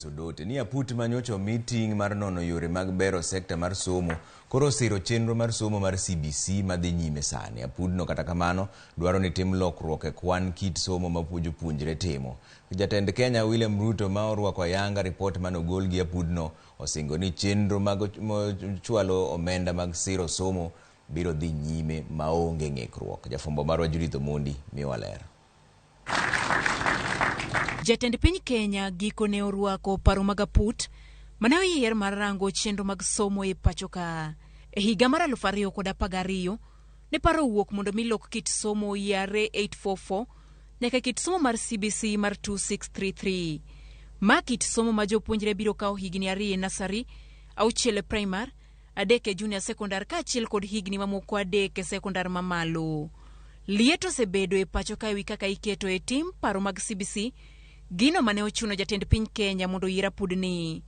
Sodote ni aput manyocho meeting mar nono yore mag bero sekta mar somo koro siro chenro mar somo mar CBC madhi nyime sani. Apudno kata kamano dwaro ni tim lokruok e kwan kit somo ma puonjre timo. Jatend Kenya William Ruto ma orwako ayanga ripot manogol gi apudno osingo ni chenro mag chwalo omenda mag siro somo biro dhi nyime maonge ng'ikruok. Jafumbo marwa Judith Mondi miwa ler. Jatend piny Kenya gikone orwako paro mag aput mane oyier mar rango chenro mag somo e pacho ka. E higa mar 2012 ne paro wuok mondo milok kit somo yare 844 nyaka kit somo mar CBC mar 2633. Ma kit somo ma jopuonjre biro kawo higni 2 nasari, 6 primar, 3 junior secondary kaachiel kod higni mamoko 3 secondary mamalo. Liet osebedo e pacho ka ewi kaka iketo e tim paro mag CBC, gino mane ochuno jatend piny Kenya mondo oyier apudni.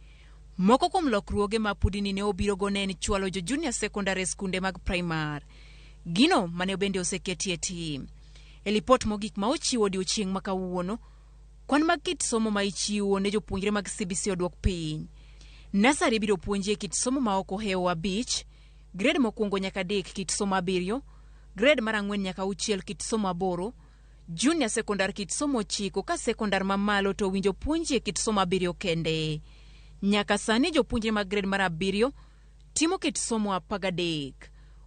Moko kuom lokruoge ma apudni ne obiro go ne en chwalo jo junior secondary skunde mag primar. Gino mane bende oseketie tim. E lipot mogik ma ochiwo odiochieng' ma kawuono, kwan mag kit somo ma ichiwo ne jopuonjre mag CBC odwok piny. Nasari biro puonjie kit somo ma ok ohewo 5, grade mokwongo nyaka 3 kit somo 7, grade mar 4 nyaka 6 kit somo 8, junior secondary kit somo 9 ka secondary mamalo to winjo puonjie kit somo 7 kende. Nyaka sani jopuonjre mag grade mar 7 timo kit somo 13.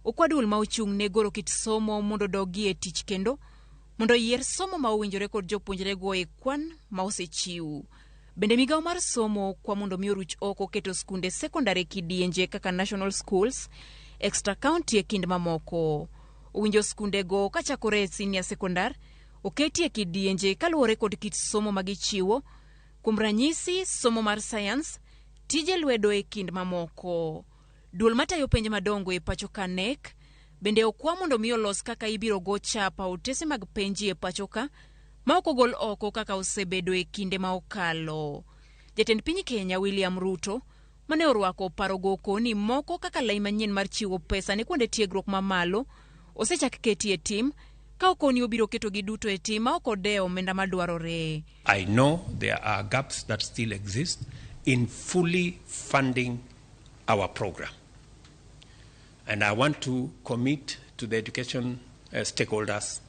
Okwadul ma ochung' ne goro kit somo mondo dogi e tich kendo mondo yier somo ma owinjore kod jopuonjre go e kwan ma osechiw. Bende migawo mar somo kwa mondo mi oruch oko keto skunde secondary kidienje kaka national schools, extra county e kind mamoko. Owinjo skunde go kachakore e senior secondary oketie kidienje kaluwore kod kit somo magichiwo, kuom ranyisi somo mar science, tije lwedo e kind mamoko. Duol matayo penje madongo e pacho ka NEC bende okwa mondo mi olos kaka ibiro go chapa otese mag penji e pacho ka ma ok ogol oko kaka osebedo e kinde ma okalo. Jatend piny Kenya William Ruto mane orwako paro goko ni moko kaka lai manyien mar chiwo pesa ne kuonde tiegruok mamalo osechak ketie tim ka okoni obiro keto gi duto e tim ma ok odewo omenda madwarore. I know there are gaps that still exist in fully funding our program. And I want to commit to the education stakeholders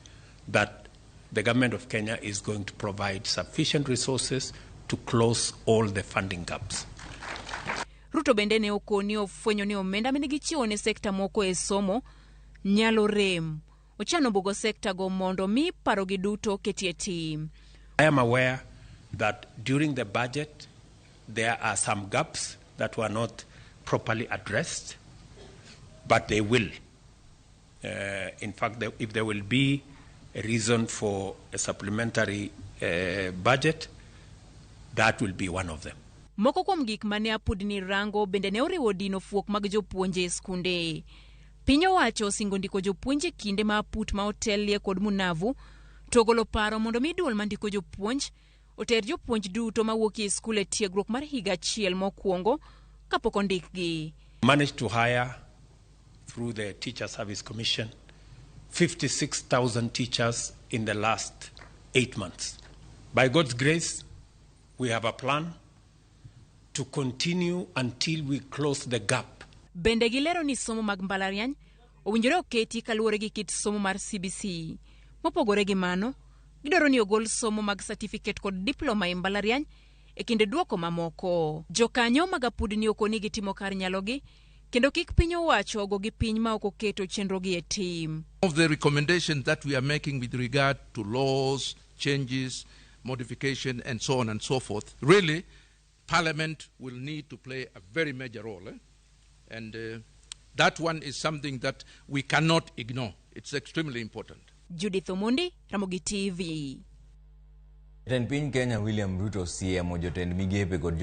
that the government of Kenya is going to provide sufficient resources to close all the funding gaps. Ruto bende ne okoni ofwenyo ni omenda mene gichiwo ne sekta moko e somo nyalo rem. Ochano bugo sekta go mondo mi paro gi duto ketie tim. I am aware that during the budget there are some gaps that were not properly addressed, but they will. In fact, if there will be a reason for a supplementary budget, that will be one of them. Moko kuom gik mane apudni rango bende ne oriwo dino fuok mag jopuonje e skunde. Piny owacho osingo ndiko jopuonje kinde ma aput ma otelie kod munavu togolo paro mondo mi duol mandiko jopuonj oter jopuonj duto mawuok e skul e tiegruok mar higa 1 mokwongo kapok ondikgi. Managed to hire through the Teacher Service Commission 56,000 teachers in the last 8 months. By God's grace, we have a plan to continue until we close the gap. Bende gilero ni somo mag mbalariany owinjore oketi kaluwore gi kit somo mar CBC. Mopogore gi mano, gidwaro ni ogol somo mag certificate kod diploma e mbalariany e kinde duoko mamoko. Jokanyo mag apudni okoni gitimo kar nyalogi kendo kik piny owacho ogo gi piny ma ok oketo chenro gi e tim. Of the recommendations that we are making with regard to laws, changes, modification and so on and so forth, really Parliament will need to play a very major role. And that one is something that we cannot ignore. It's extremely important. Judith Mondi, Ramogi TV. Jatend piny Kenya William Ruto siemo jotend migepe kod